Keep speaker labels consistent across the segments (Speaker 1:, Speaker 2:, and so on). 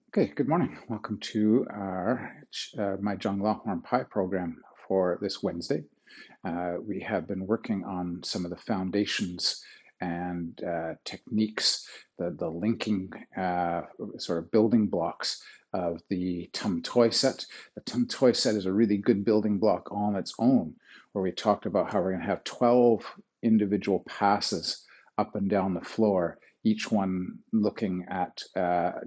Speaker 1: Okay, good morning. Welcome to my Jong Pie program for this Wednesday. We have been working on some of the foundations and techniques, the linking sort of building blocks of the Tam Tuey set. The Tam Tuey set is a really good building block on its own, where we talked about how we're going to have 12 individual passes up and down the floor, each one looking at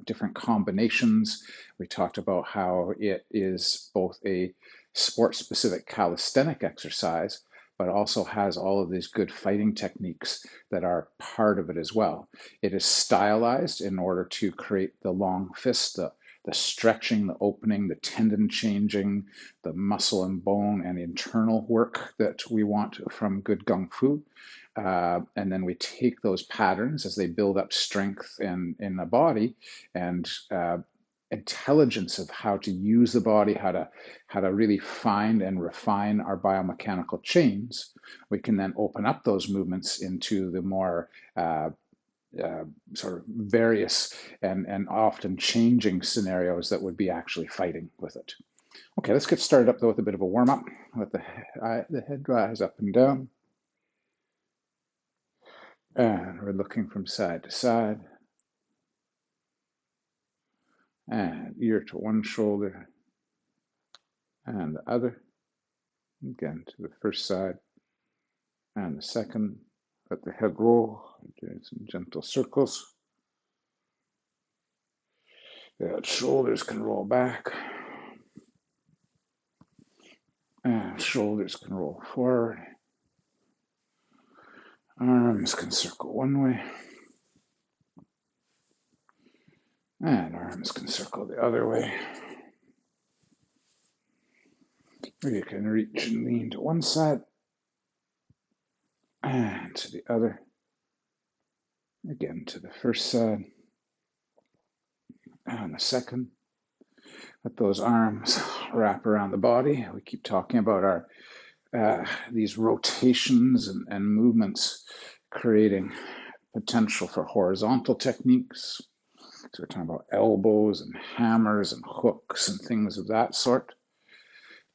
Speaker 1: different combinations. We talked about how it is both a sport-specific calisthenic exercise, but also has all of these good fighting techniques that are part of it as well. It is stylized in order to create the long fist, the stretching, the opening, the tendon changing, the muscle and bone and internal work that we want from good Kung Fu. And then we take those patterns as they build up strength in the body and intelligence of how to use the body, how to really find and refine our biomechanical chains. We can then open up those movements into the more sort of various and often changing scenarios that would be actually fighting with it. Okay, let's get started up though with a bit of a warm up. Let the head rise up and down. And we're looking from side to side. And ear to one shoulder and the other. Again to the first side and the second. Let the head roll, doing some gentle circles. The shoulders can roll back. And shoulders can roll forward. Arms can circle one way. And arms can circle the other way. Or you can reach and lean to one side and to the other. Again to the first side and the second. Let those arms wrap around the body. We keep talking about our these rotations and movements creating potential for horizontal techniques. So we're talking about elbows and hammers and hooks and things of that sort,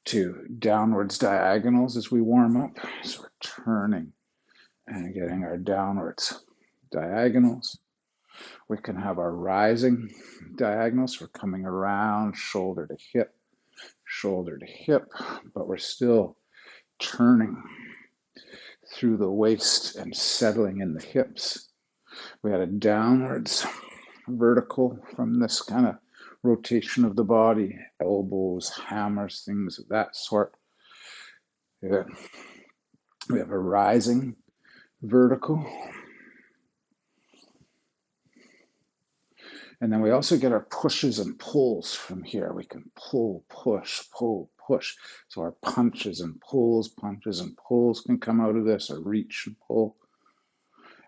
Speaker 1: to downwards diagonals as we warm up. So we're turning and getting our downwards diagonals. We can have our rising diagonals. We're coming around shoulder to hip, but we're still turning through the waist and settling in the hips. We had a downwards vertical from this kind of rotation of the body, elbows, hammers, things of that sort. Yeah. We have a rising vertical. And then we also get our pushes and pulls from here. We can pull, push, pull, push. So our punches and pulls can come out of this, or reach and pull.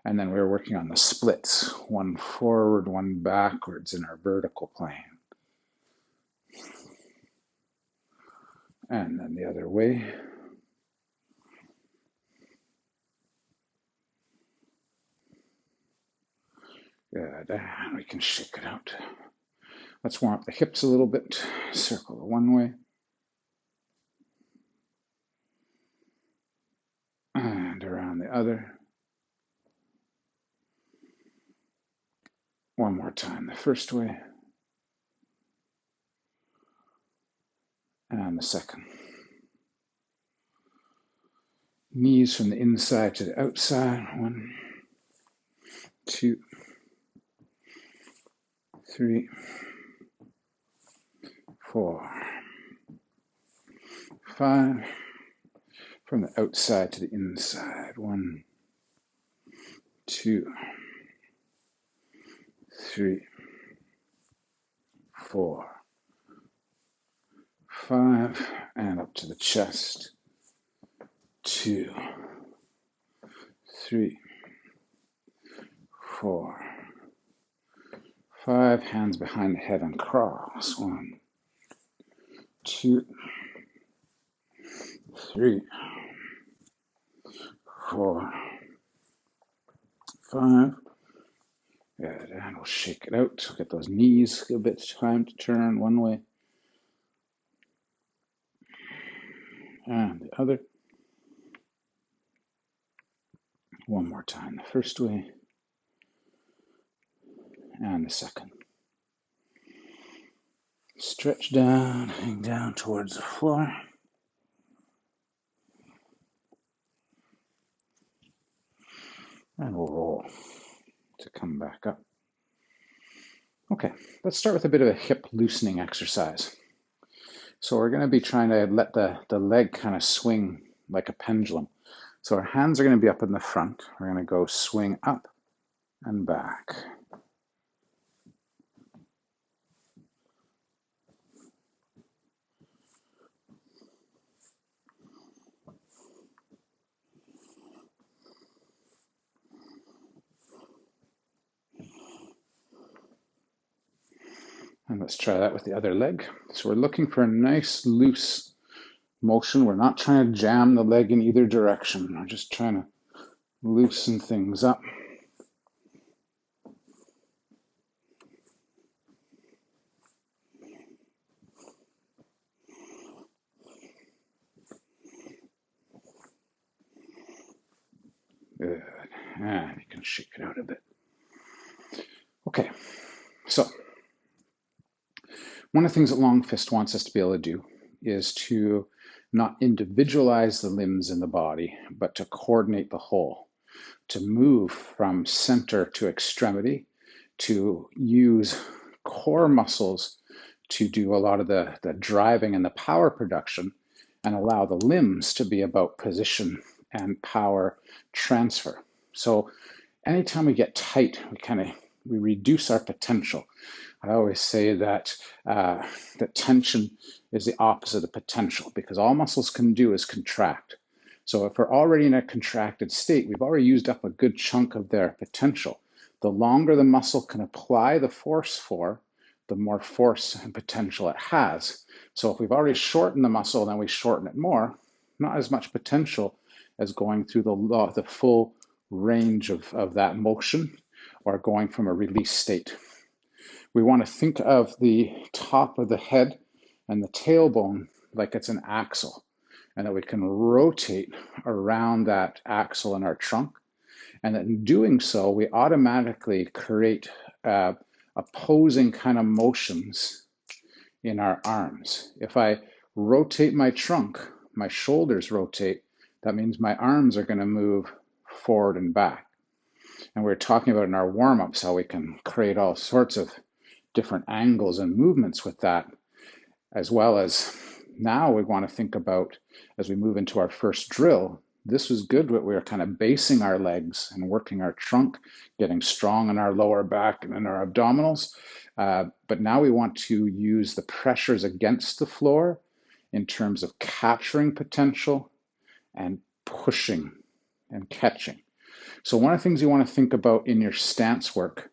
Speaker 1: And then we're working on the splits, one forward, one backwards in our vertical plane. And then the other way. Good, and we can shake it out. Let's warm up the hips a little bit. Circle one way. And around the other. One more time, the first way. And the second. Knees from the inside to the outside. 1, 2, 3, 4, 5. From the outside to the inside. 1, 2, 3, 4, 5. And up to the chest. 2, 3, 4, 5. Hands behind the head and cross. 1, 2, 3, 4, 5. Good, and we'll shake it out. We'll get those knees a bit of time to turn one way and the other. One more time, the first way and the second. Stretch down, hang down towards the floor. And we'll roll to come back up. Okay, let's start with a bit of a hip loosening exercise. So we're going to be trying to let the leg kind of swing like a pendulum. So our hands are going to be up in the front. We're going to go swing up and back. And let's try that with the other leg. So we're looking for a nice loose motion. We're not trying to jam the leg in either direction. We're just trying to loosen things up. Good. And you can shake it out a bit. Okay, so one of the things that Long Fist wants us to be able to do is to not individualize the limbs in the body, but to coordinate the whole, to move from center to extremity, to use core muscles to do a lot of the driving and the power production, and allow the limbs to be about position and power transfer. So anytime we get tight, we reduce our potential. I always say that that tension is the opposite of potential, because all muscles can do is contract. So if we're already in a contracted state, we've already used up a good chunk of their potential. The longer the muscle can apply the force for, the more force and potential it has. So if we've already shortened the muscle, then we shorten it more, not as much potential as going through the full range of that motion or going from a release state. We want to think of the top of the head and the tailbone like it's an axle, and that we can rotate around that axle in our trunk. And that in doing so, we automatically create opposing kind of motions in our arms. If I rotate my trunk, my shoulders rotate, that means my arms are going to move forward and back. And we were talking about in our warm-ups how we can create all sorts of different angles and movements with that, as well as now we want to think about, as we move into our first drill, this was good what we were kind of basing our legs and working our trunk, getting strong in our lower back and in our abdominals. But now we want to use the pressures against the floor in terms of capturing potential and pushing and catching. So one of the things you want to think about in your stance work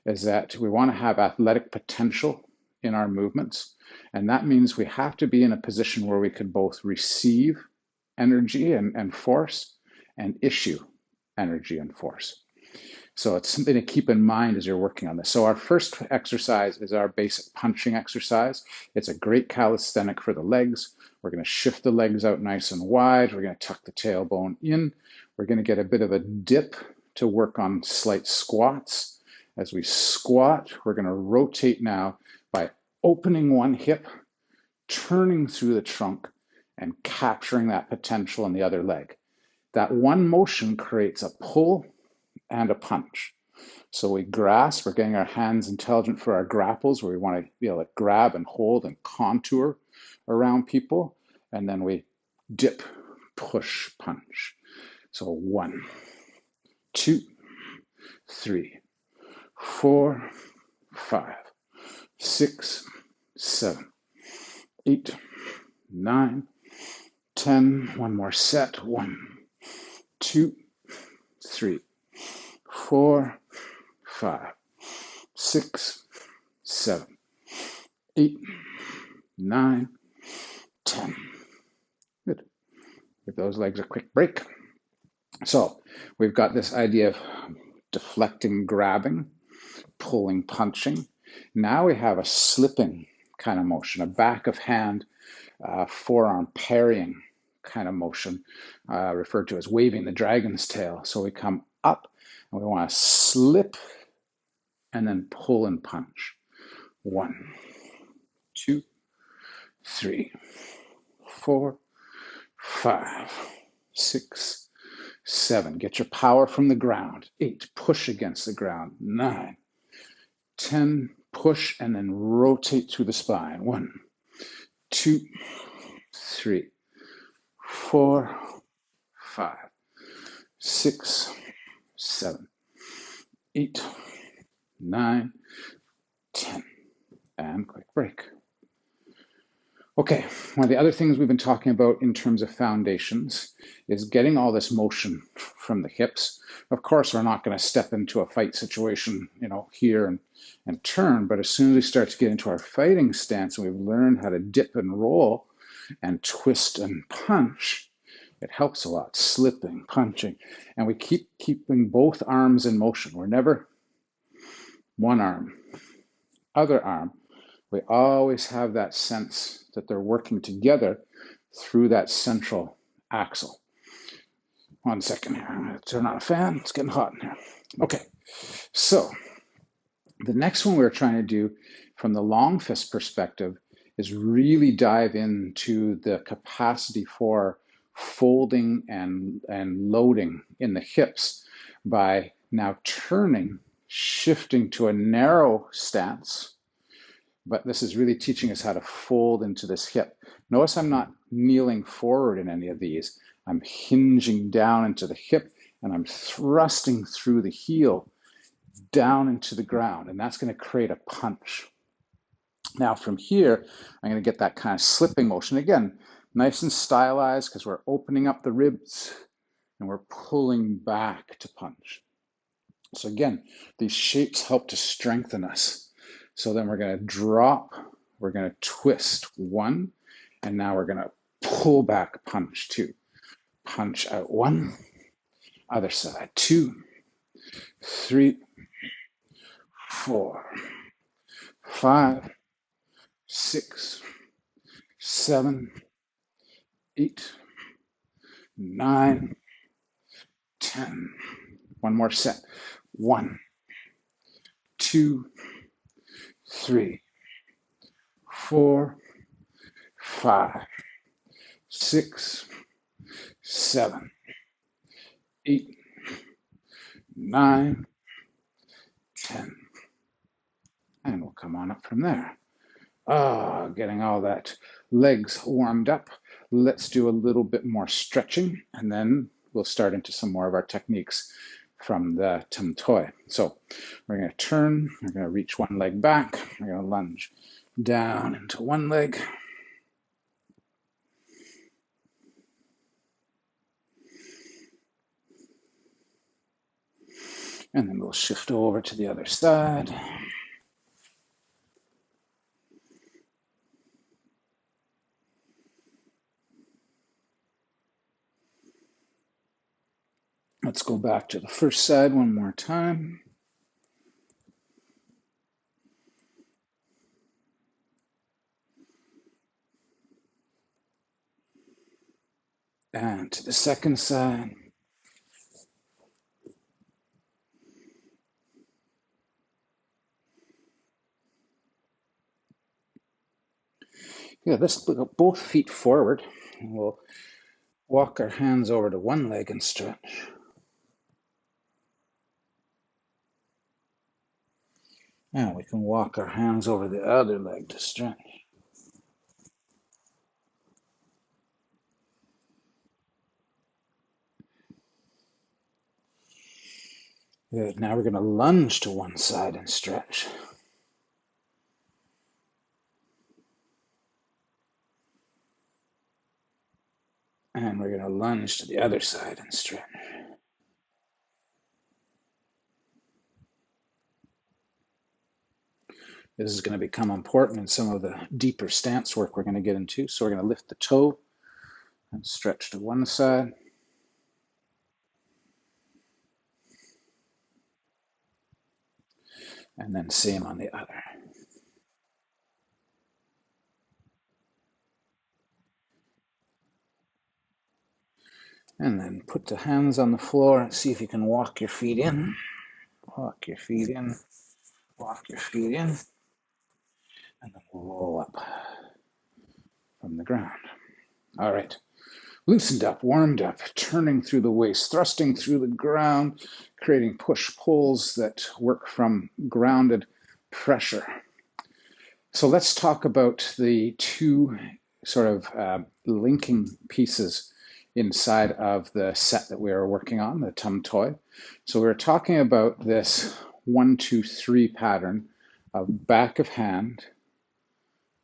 Speaker 1: is that we want to have athletic potential in our movements. And that means we have to be in a position where we can both receive energy and force and issue energy and force. So it's something to keep in mind as you're working on this. So our first exercise is our basic punching exercise. It's a great calisthenic for the legs. We're going to shift the legs out nice and wide. We're going to tuck the tailbone in. We're going to get a bit of a dip to work on slight squats. As we squat, we're going to rotate now by opening one hip, turning through the trunk, and capturing that potential in the other leg. That one motion creates a pull and a punch. So we grasp, we're getting our hands intelligent for our grapples, where we want to be able to grab and hold and contour around people. And then we dip, push, punch. So 1, 2, 3, 4, 5, 6, 7, 8, 9, 10. One more set. 1, 2, 3, 4, 5, 6, 7, 8, 9, 10. Good. Give those legs a quick break. So we've got this idea of deflecting, grabbing. pulling, punching. Now we have a slipping kind of motion, a back of hand, forearm parrying kind of motion, referred to as waving the dragon's tail. So we come up and we want to slip and then pull and punch. 1, 2, 3, 4, 5, 6, 7. Get your power from the ground. 8, push against the ground. 9, 10, push and then rotate through the spine. 1, 2, 3, 4, 5, 6, 7, 8, 9, 10. And quick break. Okay, one of the other things we've been talking about in terms of foundations is getting all this motion from the hips. Of course, we're not going to step into a fight situation, here and turn, but as soon as we start to get into our fighting stance and we've learned how to dip and roll and twist and punch, it helps a lot, slipping, punching, and we keep keeping both arms in motion. We're never one arm, other arm. We always have that sense that they're working together through that central axle. 1 second here. I'm going to turn on a fan. It's getting hot in here. Okay, so the next one we're trying to do from the long fist perspective is really dive into the capacity for folding and loading in the hips by now turning, shifting to a narrow stance. But this is really teaching us how to fold into this hip. Notice I'm not kneeling forward in any of these. I'm hinging down into the hip and I'm thrusting through the heel down into the ground. And that's going to create a punch. Now from here, I'm going to get that kind of slipping motion. Again, nice and stylized because we're opening up the ribs and we're pulling back to punch. So again, these shapes help to strengthen us. So then we're going to drop, we're going to twist 1, and now we're going to pull back, punch 2. Punch out 1, other side 2, 3, 4, 5, 6, 7, 8, 9, 10. One more set. 1, 2, 3, 4, 5, 6, 7, 8, 9, 10. And we'll come on up from there. Getting all that legs warmed up. Let's do a little bit more stretching, and then we'll start into some more of our techniques from the Tam Tuey. So we're going to turn, we're going to reach one leg back, we're going to lunge down into one leg. And then we'll shift over to the other side. Let's go back to the first side one more time. And to the second side. Yeah, let's put both feet forward. And we'll walk our hands over to one leg and stretch. And we can walk our hands over the other leg to stretch. Good. Now we're going to lunge to one side and stretch. And we're going to lunge to the other side and stretch. This is going to become important in some of the deeper stance work we're going to get into. So we're going to lift the toe and stretch to one side. And then same on the other. And then put the hands on the floor and see if you can walk your feet in. Walk your feet in. Walk your feet in. And then roll up from the ground. All right. Loosened up, warmed up, turning through the waist, thrusting through the ground, creating push-pulls that work from grounded pressure. So let's talk about the two sort of linking pieces inside of the set that we are working on, the Tam Tuey. So we're talking about this 1, 2, 3 pattern of back of hand,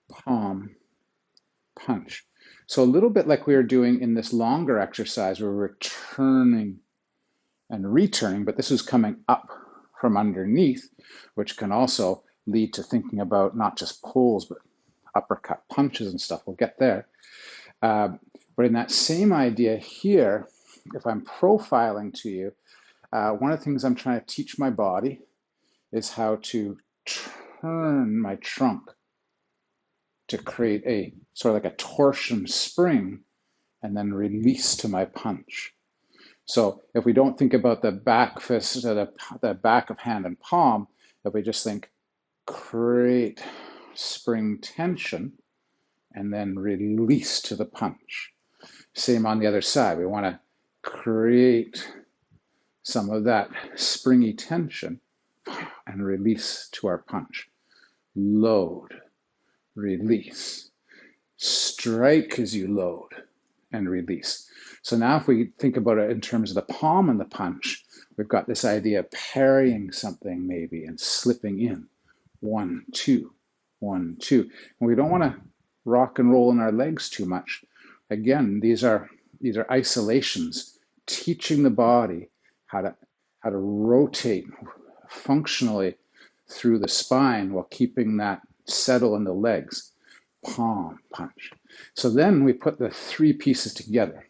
Speaker 1: palm, punch. So a little bit like we were doing in this longer exercise where we're turning and returning, but this is coming up from underneath, which can also lead to thinking about not just pulls, but uppercut punches and stuff. We'll get there. But in that same idea here, if I'm profiling to you, one of the things I'm trying to teach my body is how to turn my trunk to create a sort of like a torsion spring and then release to my punch. So if we don't think about the back fist, the back of hand and palm, if we just think create spring tension and then release to the punch. Same on the other side. We want to create some of that springy tension and release to our punch. Load, release. Strike as you load and release. So now if we think about it in terms of the palm and the punch, we've got this idea of parrying something maybe and slipping in. 1, 2, 1, 2. And we don't want to rock and roll in our legs too much. Again, these are isolations, teaching the body how to rotate functionally through the spine while keeping that settle in the legs. Palm, punch. So then we put the three pieces together.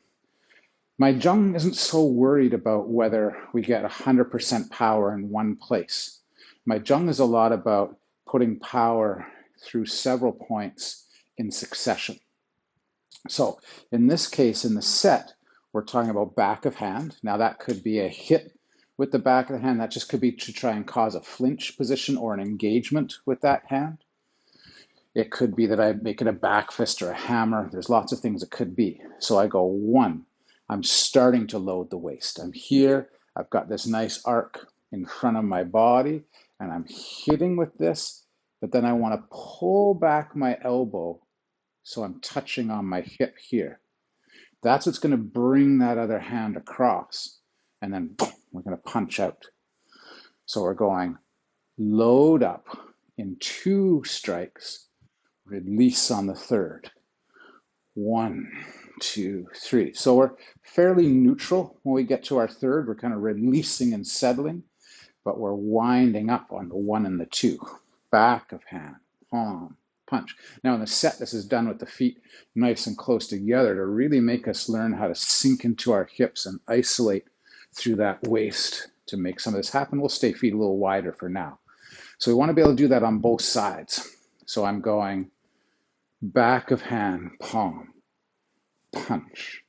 Speaker 1: My Jong isn't so worried about whether we get 100% power in one place. My Jong is a lot about putting power through several points in succession. So in this case, in the set, we're talking about back of hand. Now that could be a hit with the back of the hand. That just could be to try and cause a flinch position or an engagement with that hand. It could be that I make it a back fist or a hammer. There's lots of things it could be. So I go 1. I'm starting to load the waist. I'm here. I've got this nice arc in front of my body, and I'm hitting with this, but then I want to pull back my elbow so I'm touching on my hip here. That's what's going to bring that other hand across, and then boom, we're going to punch out. So we're going load up in 2 strikes, release on the third. 1, 2, 3. So we're fairly neutral when we get to our third. We're kind of releasing and settling, but we're winding up on the 1 and the 2. Back of hand, palm, punch. Now in the set, this is done with the feet nice and close together to really make us learn how to sink into our hips and isolate through that waist to make some of this happen. We'll stay feet a little wider for now. So we want to be able to do that on both sides. So I'm going back of hand, palm, punch,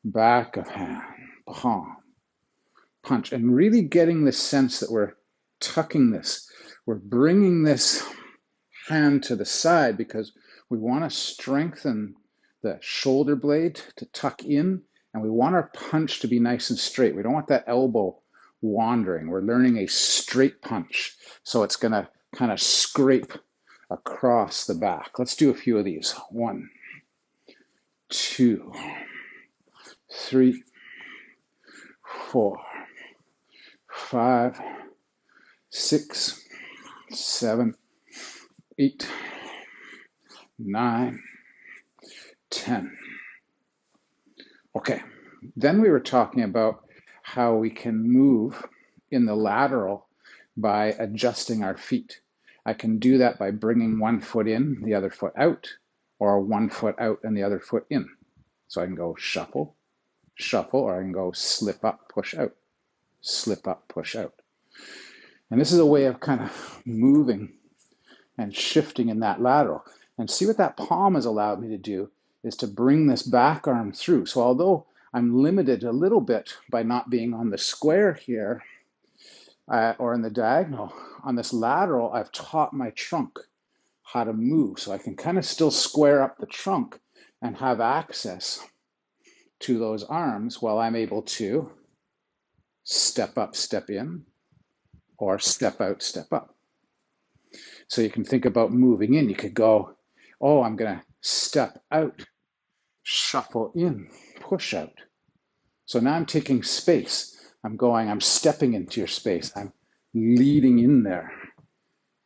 Speaker 1: back of hand, palm, punch, and really getting the sense that we're tucking this. We're bringing this hand to the side because we want to strengthen the shoulder blade to tuck in, and we want our punch to be nice and straight. We don't want that elbow wandering. We're learning a straight punch, so it's going to kind of scrape across the back. Let's do a few of these. 1, 2, 3, 4, 5, 6, 7, 8, 9, 10. Okay, then we were talking about how we can move in the lateral by adjusting our feet. I can do that by bringing one foot in, the other foot out, or one foot out and the other foot in. So I can go shuffle, shuffle, or I can go slip up, push out, slip up, push out. And this is a way of kind of moving and shifting in that lateral. And see what that palm has allowed me to do is to bring this back arm through. So although I'm limited a little bit by not being on the square here or in the diagonal, on this lateral, I've taught my trunk how to move. So I can kind of still square up the trunk and have access to those arms while I'm able to step up, step in, or step out, step up. So you can think about moving in. You could go, oh, I'm going to step out, shuffle in, push out. So now I'm taking space. I'm stepping into your space. I'm leading in there.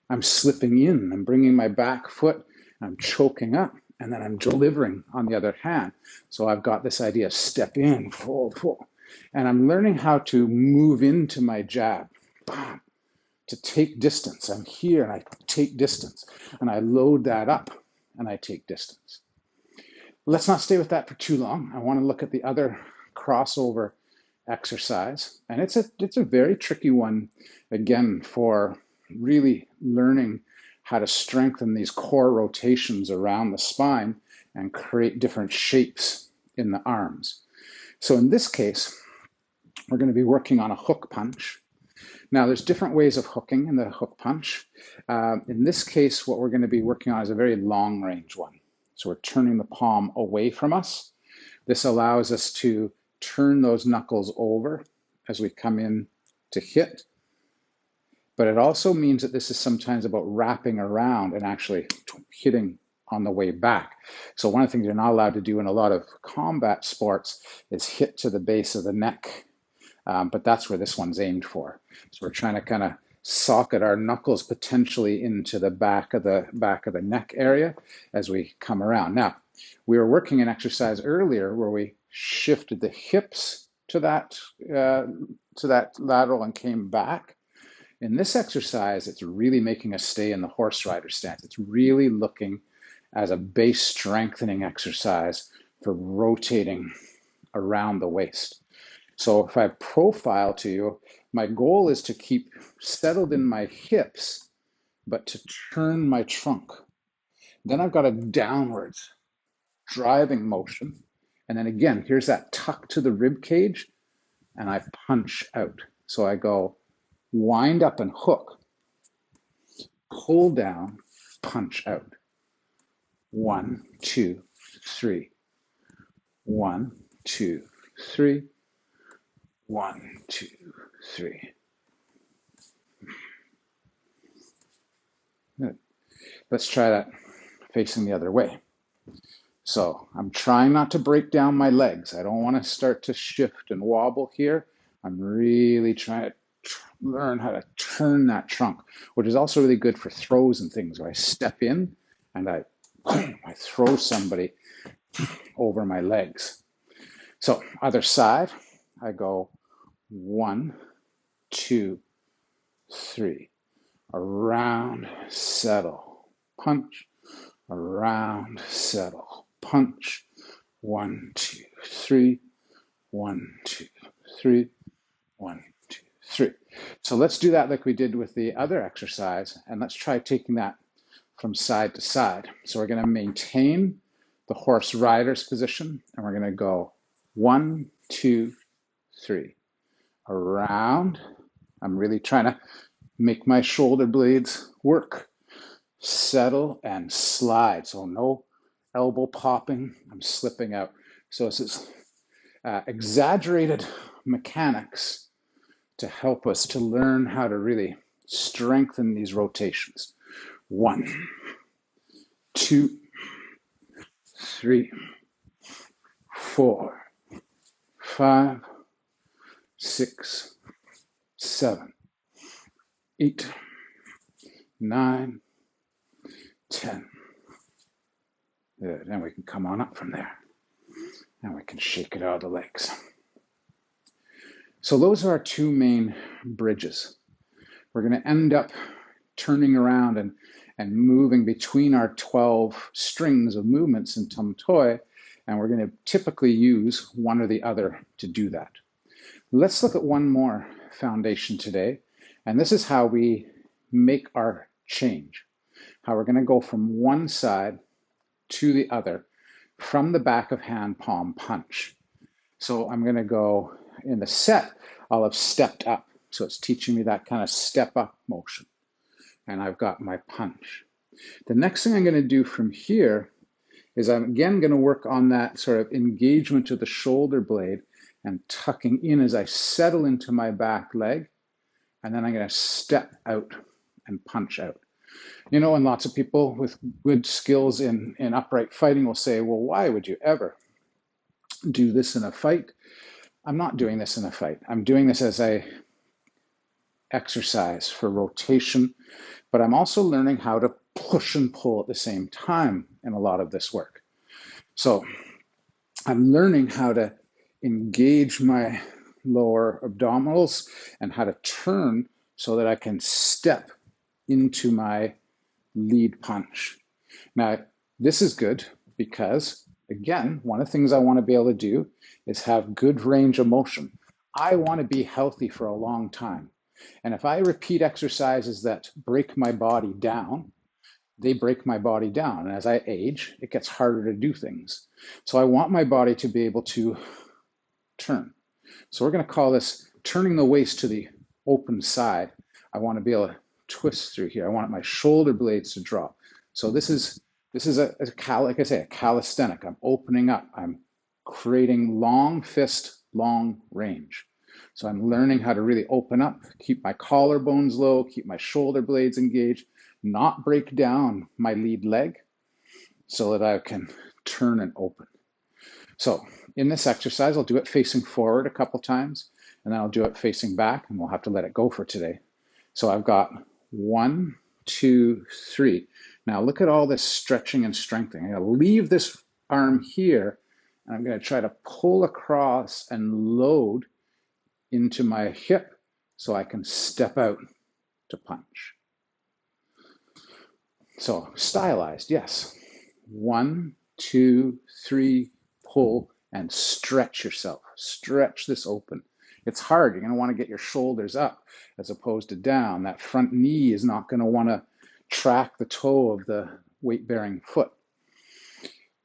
Speaker 1: I'm slipping in. I'm bringing my back foot. I'm choking up. And then I'm delivering on the other hand. So I've got this idea of step in, fold, fold. And I'm learning how to move into my jab. Bam, to take distance. I'm here and I take distance. And I load that up and I take distance. Let's not stay with that for too long. I want to look at the other crossover exercise. And it's a very tricky one, again, for really learning how to strengthen these core rotations around the spine and create different shapes in the arms. So in this case, we're going to be working on a hook punch. Now, there's different ways of hooking in the hook punch. In this case, what we're going to be working on is a very long range one. So we're turning the palm away from us. This allows us to turn those knuckles over as we come in to hit. But it also means that this is sometimes about wrapping around and actually hitting on the way back. So one of the things you're not allowed to do in a lot of combat sports is hit to the base of the neck. But that's where this one's aimed for. So we're trying to kind of socket our knuckles potentially into the back of the neck area as we come around. Now, we were working an exercise earlier where we shifted the hips to that lateral and came back. In this exercise, it's really making us stay in the horse rider stance. It's really looking as a base strengthening exercise for rotating around the waist. So if I profile to you, my goal is to keep settled in my hips, but to turn my trunk. Then I've got a downwards driving motion. And then again, here's that tuck to the rib cage, and I punch out. So I go wind up and hook, pull down, punch out. 1, 2, 3. 1, 2, 3. 1, 2, 3. Good. Let's try that facing the other way. So I'm trying not to break down my legs. I don't want to start to shift and wobble here. I'm really trying to learn how to turn that trunk, which is also really good for throws and things where I step in and I throw somebody over my legs. So other side, I go 1, 2, 3. Around, settle, punch, around, settle, punch. 1, 2, 3. 1, 2, 3. 1, 2, 3. So let's do that like we did with the other exercise, and let's try taking that from side to side. So we're going to maintain the horse rider's position, and we're going to go 1, 2, 3. Around. I'm really trying to make my shoulder blades work. Settle and slide. So no elbow popping. I'm slipping out. So this is exaggerated mechanics to help us to learn how to really strengthen these rotations. 1, 2, 3, 4, 5, 6, 7, 8, 9, 10. Good. And we can come on up from there. And we can shake it out of the legs. So those are our two main bridges. We're going to end up turning around and moving between our 12 strings of movements in Tam Tuey, and we're going to typically use one or the other to do that. Let's look at one more foundation today, And this is how we make our change, how we're going to go from one side to the other from the back of hand palm punch. So I'm going to go in the set, I'll have stepped up. So it's teaching me that kind of step up motion. And I've got my punch. The next thing I'm going to do from here is I'm again going to work on that sort of engagement of the shoulder blade and tucking in as I settle into my back leg. And then I'm going to step out and punch out. You know, and lots of people with good skills in upright fighting will say, well, why would you ever do this in a fight? I'm not doing this in a fight. I'm doing this as a exercise for rotation, but I'm also learning how to push and pull at the same time in a lot of this work. So I'm learning how to engage my lower abdominals and how to turn so that I can step into my lead punch. Now, this is good because, again, one of the things I want to be able to do is have good range of motion. I want to be healthy for a long time. And if I repeat exercises that break my body down, they break my body down. And as I age, it gets harder to do things. So I want my body to be able to turn. So we're going to call this turning the waist to the open side. I want to be able to twist through here. I want my shoulder blades to drop. So this is like I say, a calisthenic. I'm opening up. I'm creating long fist, long range. So I'm learning how to really open up, keep my collarbones low, keep my shoulder blades engaged, not break down my lead leg so that I can turn and open. So in this exercise, I'll do it facing forward a couple times, and then I'll do it facing back, and we'll have to let it go for today. So I've got 1, 2, 3. Now look at all this stretching and strengthening. I'm going to leave this arm here, and I'm going to try to pull across and load into my hip so I can step out to punch. So stylized, yes. 1, 2, 3, pull and stretch yourself. Stretch this open. It's hard. You're going to want to get your shoulders up as opposed to down. That front knee is not going to want to track the toe of the weight-bearing foot.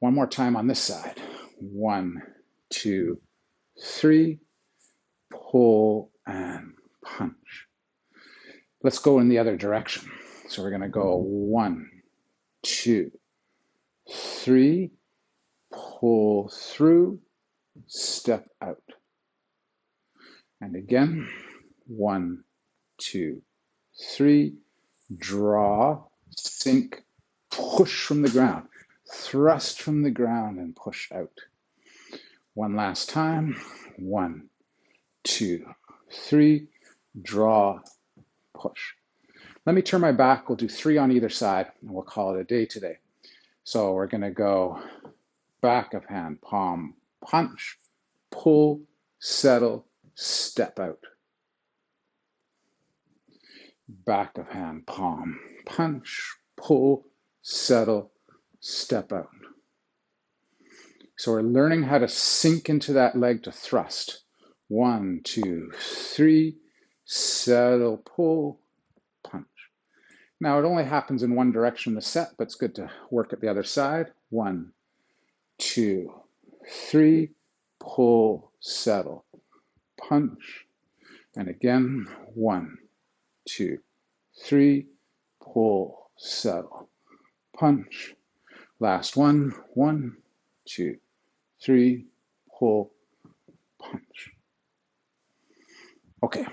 Speaker 1: One more time on this side. 1, 2, 3, pull and punch. Let's go in the other direction. So we're going to go 1, 2, 3, pull through, step out. And again, 1, 2, 3, draw, sink, push from the ground, thrust from the ground and push out. One last time, 1, 2, 3, draw, push. Let me turn my back. We'll do 3 on either side and we'll call it a day today. So we're going to go back of hand, palm, punch, pull, settle, step out. Back of hand, palm, punch, pull, settle, step out. So we're learning how to sink into that leg to thrust. 1, 2, 3, settle, pull, punch. Now it only happens in one direction in the set, but it's good to work at the other side. 1, 2, 3, pull, settle, punch. And again, 1, 2, 3, pull, settle, punch. Last one, 1, 2, 3, pull, punch. Okay,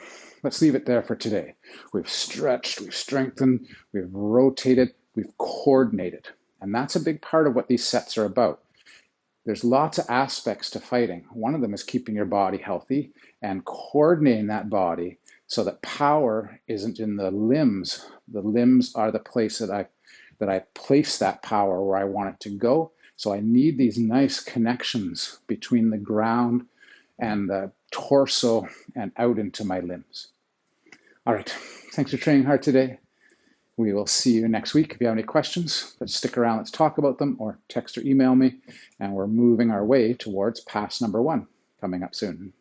Speaker 1: let's leave it there for today. We've stretched, we've strengthened, we've rotated, we've coordinated. And that's a big part of what these sets are about. There's lots of aspects to fighting. One of them is keeping your body healthy and coordinating that body so that power isn't in the limbs. The limbs are the place that I place that power where I want it to go. So I need these nice connections between the ground and the torso and out into my limbs. All right, thanks for training hard today. We will see you next week. If you have any questions, let's stick around, let's talk about them, or text or email me. And we're moving our way towards pass number 1 coming up soon.